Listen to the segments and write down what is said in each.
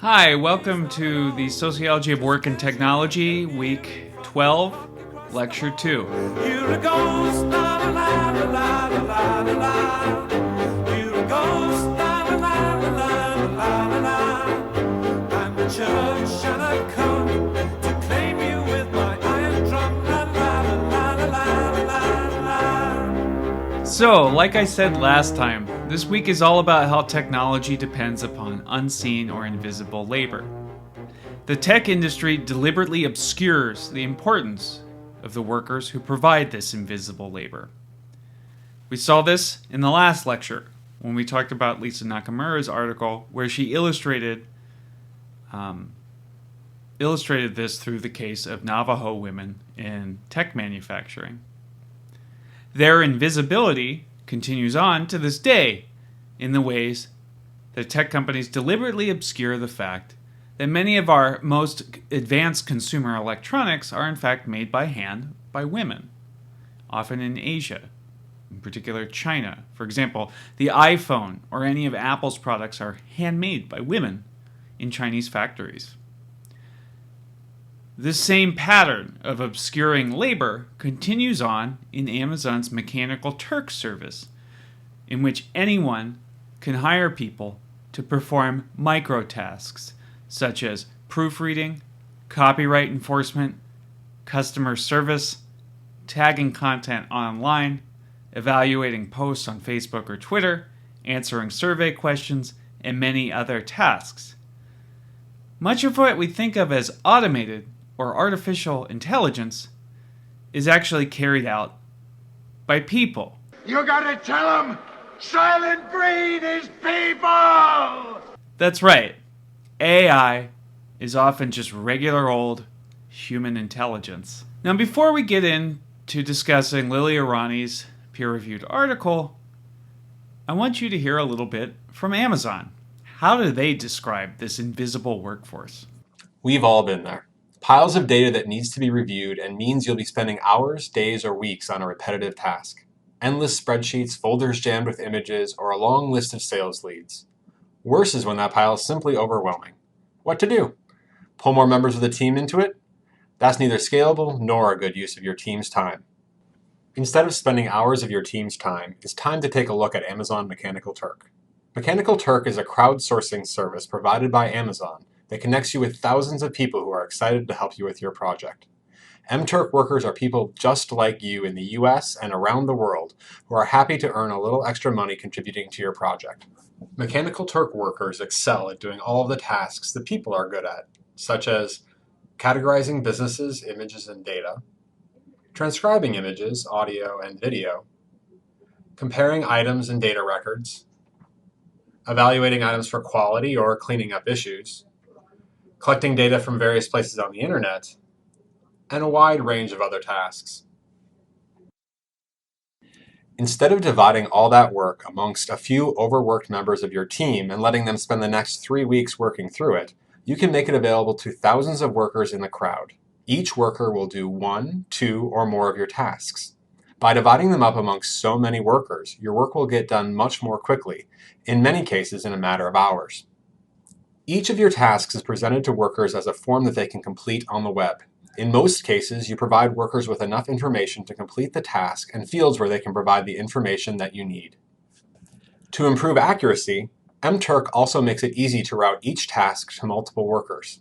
Hi, welcome to the Sociology of Work and Technology, Week 12, Lecture 2. You're a ghost, la la la la la la la. You're a ghost, la la la la la la la. I'm the church and I've come to claim you with my iron drum, la la la la la la la. So, like I said last time, this week is all about how technology depends upon unseen or invisible labor. The tech industry deliberately obscures the importance of the workers who provide this invisible labor. We saw this in the last lecture when we talked about Lisa Nakamura's article where she illustrated this through the case of Navajo women in tech manufacturing. Their invisibility continues on to this day in the ways that tech companies deliberately obscure the fact that many of our most advanced consumer electronics are in fact made by hand by women, often in Asia, in particular China. For example, the iPhone or any of Apple's products are handmade by women in Chinese factories. This same pattern of obscuring labor continues on in Amazon's Mechanical Turk service, in which anyone can hire people to perform microtasks such as proofreading, copyright enforcement, customer service, tagging content online, evaluating posts on Facebook or Twitter, answering survey questions, and many other tasks. Much of what we think of as automated or artificial intelligence is actually carried out by people. You gotta tell them silent breed is people! That's right. AI is often just regular old human intelligence. Now, before we get into discussing Lily Irani's peer-reviewed article, I want you to hear a little bit from Amazon. How do they describe this invisible workforce? We've all been there. Piles of data that needs to be reviewed and means you'll be spending hours, days, or weeks on a repetitive task. Endless spreadsheets, folders jammed with images, or a long list of sales leads. Worse is when that pile is simply overwhelming. What to do? Pull more members of the team into it? That's neither scalable nor a good use of your team's time. Instead of spending hours of your team's time, it's time to take a look at Amazon Mechanical Turk. Mechanical Turk is a crowdsourcing service provided by Amazon that connects you with thousands of people who are excited to help you with your project. MTurk workers are people just like you in the US and around the world who are happy to earn a little extra money contributing to your project. Mechanical Turk workers excel at doing all of the tasks that people are good at, such as categorizing businesses, images, and data, transcribing images, audio, and video, comparing items and data records, evaluating items for quality or cleaning up issues, collecting data from various places on the internet, and a wide range of other tasks. Instead of dividing all that work amongst a few overworked members of your team and letting them spend the next 3 weeks working through it, you can make it available to thousands of workers in the crowd. Each worker will do 1, 2, or more of your tasks. By dividing them up amongst so many workers, your work will get done much more quickly, in many cases in a matter of hours. Each of your tasks is presented to workers as a form that they can complete on the web. In most cases, you provide workers with enough information to complete the task and fields where they can provide the information that you need. To improve accuracy, MTurk also makes it easy to route each task to multiple workers.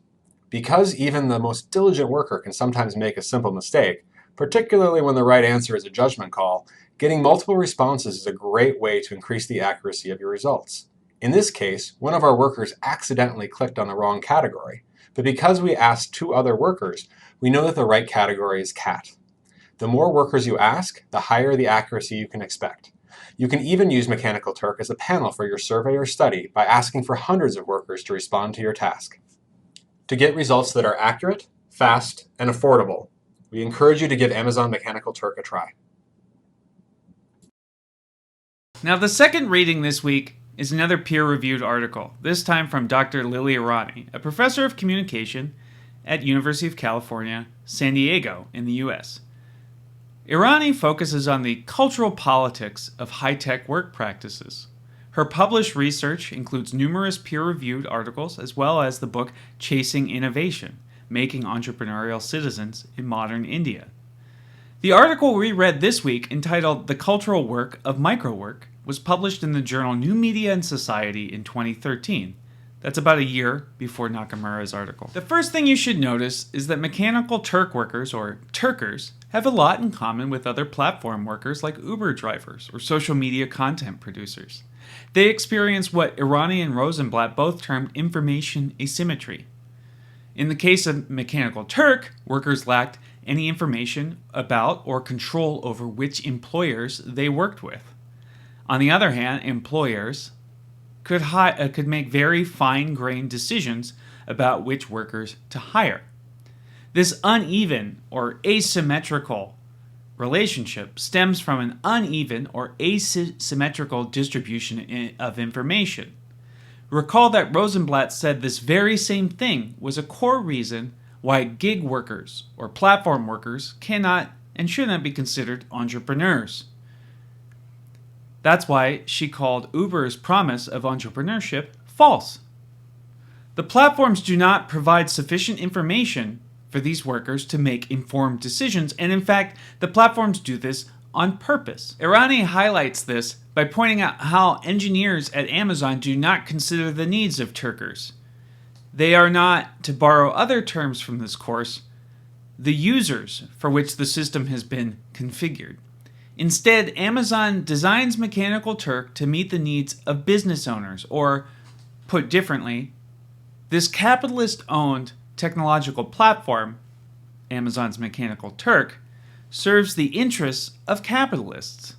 Because even the most diligent worker can sometimes make a simple mistake, particularly when the right answer is a judgment call, getting multiple responses is a great way to increase the accuracy of your results. In this case, one of our workers accidentally clicked on the wrong category, but because we asked 2 other workers, we know that the right category is cat. The more workers you ask, the higher the accuracy you can expect. You can even use Mechanical Turk as a panel for your survey or study by asking for hundreds of workers to respond to your task. To get results that are accurate, fast, and affordable, we encourage you to give Amazon Mechanical Turk a try. Now, the second reading this week is another peer-reviewed article, this time from Dr. Lily Irani, a professor of communication at University of California, San Diego in the US. Irani focuses on the cultural politics of high-tech work practices. Her Her published research includes numerous peer-reviewed articles as well as the book Chasing Innovation, Making Entrepreneurial Citizens in Modern India. The article we read this week, entitled The Cultural Work of Microwork, was published in the journal New Media and Society in 2013. That's about a year before Nakamura's article. The first thing you should notice is that Mechanical Turk workers, or Turkers, have a lot in common with other platform workers like Uber drivers or social media content producers. They experience what Irani and Rosenblatt both termed information asymmetry. In the case of Mechanical Turk, workers lacked any information about or control over which employers they worked with. On the other hand, employers could make very fine-grained decisions about which workers to hire. This uneven or asymmetrical relationship stems from an uneven or asymmetrical distribution of information. Recall that Rosenblatt said this very same thing was a core reason why gig workers or platform workers cannot and should not be considered entrepreneurs. That's why she called Uber's promise of entrepreneurship false. The platforms do not provide sufficient information for these workers to make informed decisions, and in fact, the platforms do this on purpose. Irani highlights this by pointing out how engineers at Amazon do not consider the needs of Turkers. They are not, to borrow other terms from this course, the users for which the system has been configured. Instead, Amazon designs Mechanical Turk to meet the needs of business owners, or, put differently, this capitalist-owned technological platform, Amazon's Mechanical Turk, serves the interests of capitalists.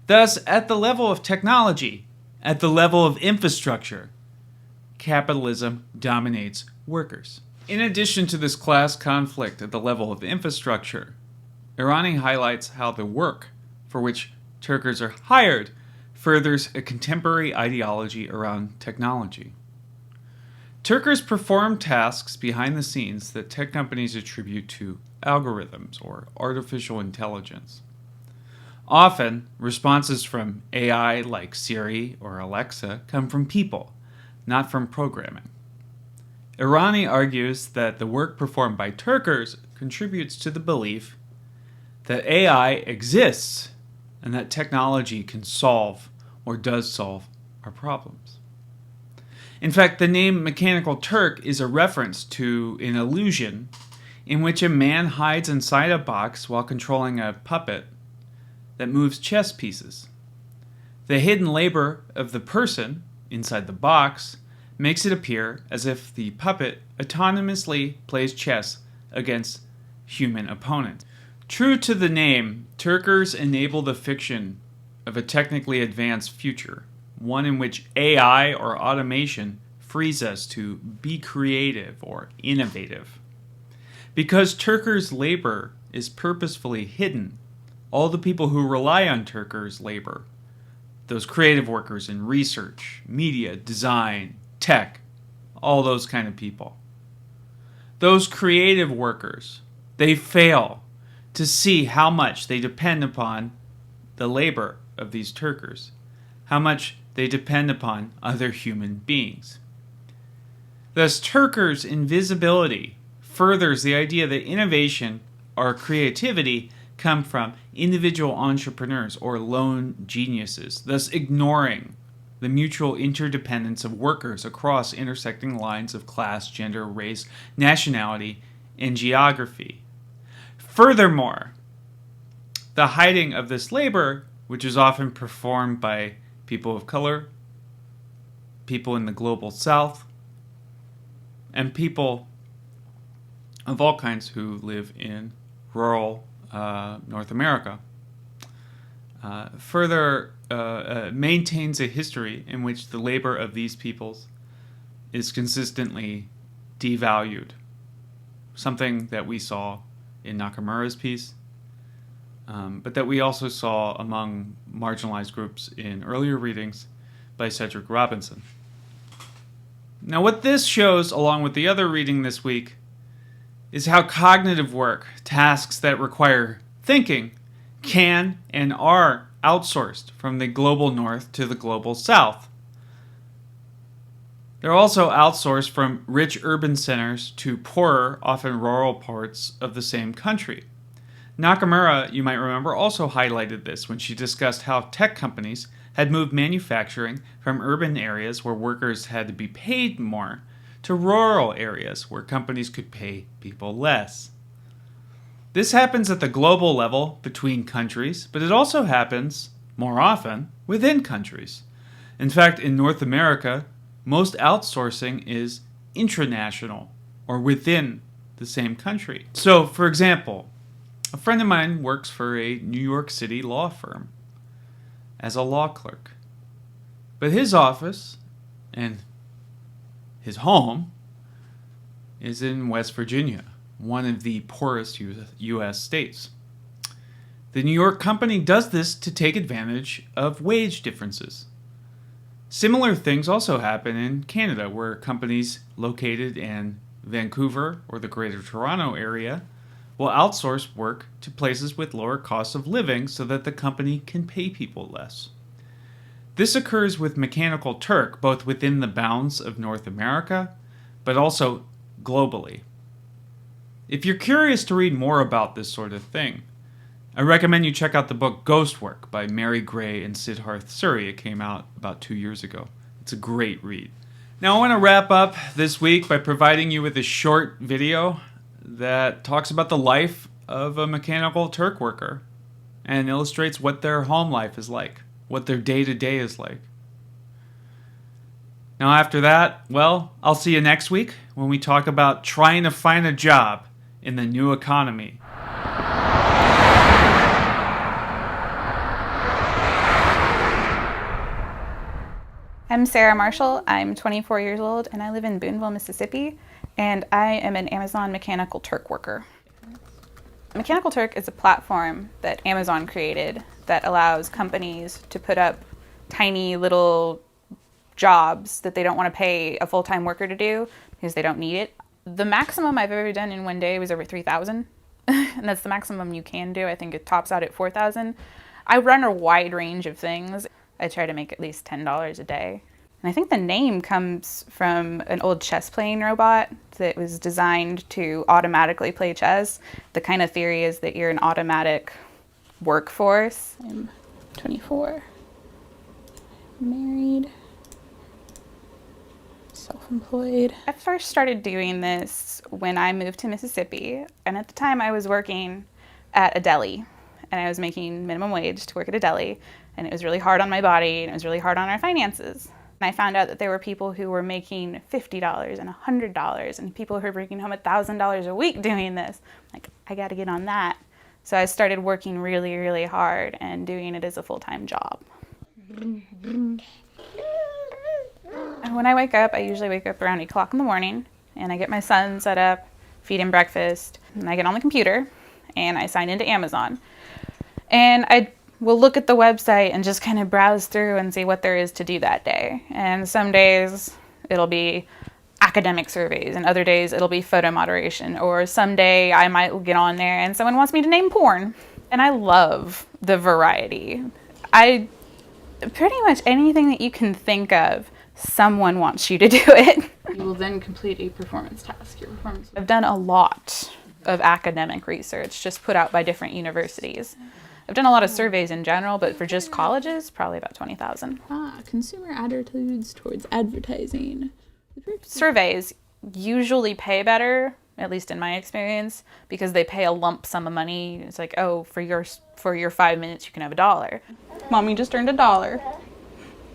Thus, at the level of technology, at the level of infrastructure, capitalism dominates workers. In addition to this class conflict at the level of infrastructure, Irani highlights how the work for which Turkers are hired furthers a contemporary ideology around technology. Turkers perform tasks behind the scenes that tech companies attribute to algorithms or artificial intelligence. Often, responses from AI like Siri or Alexa come from people, not from programming. Irani argues that the work performed by Turkers contributes to the belief that AI exists and that technology can solve or does solve our problems. In fact, the name Mechanical Turk is a reference to an illusion in which a man hides inside a box while controlling a puppet that moves chess pieces. The hidden labor of the person inside the box makes it appear as if the puppet autonomously plays chess against human opponents. True to the name, Turkers enable the fiction of a technically advanced future, one in which AI or automation frees us to be creative or innovative. Because Turkers' labor is purposefully hidden, all the people who rely on Turkers' labor, those creative workers in research, media, design, tech, all those kind of people, those creative workers, they fail to see how much they depend upon the labor of these Turkers, how much they depend upon other human beings. Thus, Turkers' invisibility furthers the idea that innovation or creativity come from individual entrepreneurs or lone geniuses, thus ignoring the mutual interdependence of workers across intersecting lines of class, gender, race, nationality, and geography. Furthermore, the hiding of this labor, which is often performed by people of color, people in the global south, and people of all kinds who live in rural North America, further maintains a history in which the labor of these peoples is consistently devalued. Something that we saw in Nakamura's piece, but that we also saw among marginalized groups in earlier readings by Cedric Robinson. Now, what this shows, along with the other reading this week, is how cognitive work, tasks that require thinking, can and are outsourced from the global north to the global south. They're also outsourced from rich urban centers to poorer, often rural parts of the same country. Nakamura, you might remember, also highlighted this when she discussed how tech companies had moved manufacturing from urban areas where workers had to be paid more to rural areas where companies could pay people less. This happens at the global level between countries, but it also happens, more often, within countries. In fact, in North America, most outsourcing is intranational, or within the same country. So, for example, a friend of mine works for a New York City law firm as a law clerk. But his office and his home is in West Virginia, one of the poorest U.S. states. The New York company does this to take advantage of wage differences. Similar things also happen in Canada, where companies located in Vancouver or the Greater Toronto area will outsource work to places with lower costs of living so that the company can pay people less. This occurs with Mechanical Turk, both within the bounds of North America, but also globally. If you're curious to read more about this sort of thing, I recommend you check out the book Ghost Work by Mary Gray and Siddharth Suri. It came out about 2 years ago. It's a great read. Now I want to wrap up this week by providing you with a short video that talks about the life of a Mechanical Turk worker and illustrates what their home life is like, what their day-to-day is like. Now after that, well, I'll see you next week when we talk about trying to find a job in the new economy. I'm Sarah Marshall. I'm 24 years old and I live in Boonville, Mississippi, and I am an Amazon Mechanical Turk worker. Mechanical Turk is a platform that Amazon created that allows companies to put up tiny little jobs that they don't want to pay a full-time worker to do because they don't need it. The maximum I've ever done in one day was over 3,000, and that's the maximum you can do. I think it tops out at 4,000. I run a wide range of things. I try to make at least $10 a day. And I think the name comes from an old chess playing robot that was designed to automatically play chess. The kind of theory is that you're an automatic workforce. I'm 24, married, self-employed. I first started doing this when I moved to Mississippi, and at the time I was working at a deli, and I was making minimum wage to work at a deli, and it was really hard on my body, and it was really hard on our finances. And I found out that there were people who were making $50 and $100, and people who were bringing home $1,000 a week doing this. Like, I gotta get on that. So I started working really, really hard and doing it as a full-time job. And when I wake up, I usually wake up around 8 o'clock in the morning, and I get my son set up, feed him breakfast, and I get on the computer, and I sign into Amazon. And I will look at the website and just kind of browse through and see what there is to do that day. And some days it'll be academic surveys, and other days it'll be photo moderation, or someday I might get on there and someone wants me to name porn. And I love the variety. Pretty much anything that you can think of, someone wants you to do it. You will then complete a performance task. I've done a lot of academic research just put out by different universities. I've done a lot of surveys in general, but for just colleges, probably about 20,000. Consumer attitudes towards advertising. Surveys usually pay better, at least in my experience, because they pay a lump sum of money. It's like, oh, for your 5 minutes, you can have $1. Mommy just earned $1.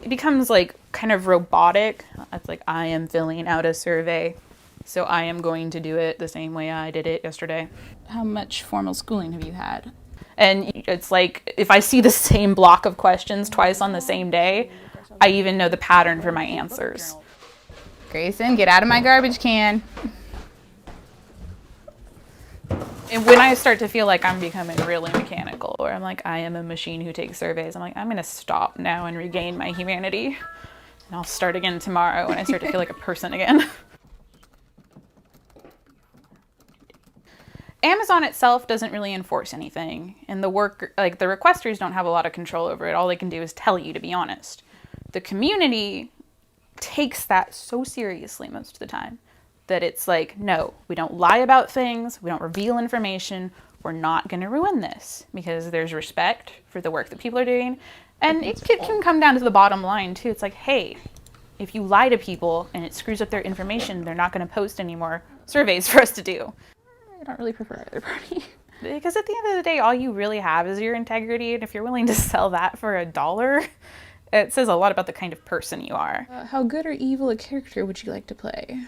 It becomes like kind of robotic. It's like, I am filling out a survey, so I am going to do it the same way I did it yesterday. How much formal schooling have you had? And it's like, if I see the same block of questions twice on the same day, I even know the pattern for my answers. Grayson, get out of my garbage can. And when I start to feel like I'm becoming really mechanical, or I'm like, I am a machine who takes surveys, I'm like, I'm going to stop now and regain my humanity. And I'll start again tomorrow when I start to feel like a person again. Amazon itself doesn't really enforce anything, and the requesters don't have a lot of control over it. All they can do is tell you, to be honest. The community takes that so seriously most of the time that it's like, no, we don't lie about things, we don't reveal information, we're not going to ruin this, because there's respect for the work that people are doing. And it can come down to the bottom line too. It's like, hey, if you lie to people and it screws up their information, they're not going to post any more surveys for us to do. I don't really prefer either party. Because at the end of the day, all you really have is your integrity, and if you're willing to sell that for $1, it says a lot about the kind of person you are. How good or evil a character would you like to play?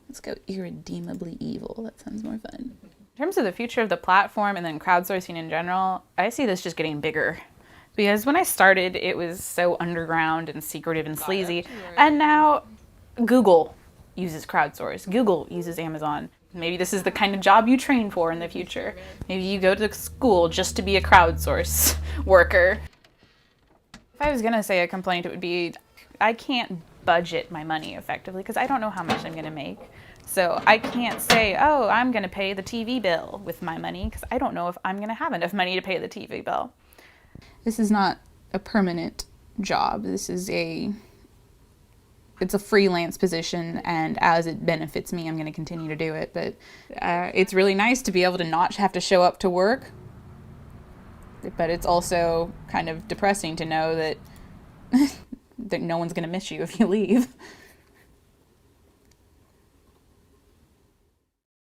Let's go irredeemably evil. That sounds more fun. In terms of the future of the platform and then crowdsourcing in general, I see this just getting bigger. Because when I started, it was so underground and secretive and sleazy. And now Google uses crowdsource. Google uses Amazon. Maybe this is the kind of job you train for in the future. Maybe you go to school just to be a crowdsource worker. If I was going to say a complaint, it would be I can't budget my money effectively because I don't know how much I'm going to make. So I can't say, oh, I'm going to pay the TV bill with my money because I don't know if I'm going to have enough money to pay the TV bill. This is not a permanent job. It's a freelance position, and as it benefits me, I'm going to continue to do it. But it's really nice to be able to not have to show up to work. But it's also kind of depressing to know that that no one's going to miss you if you leave.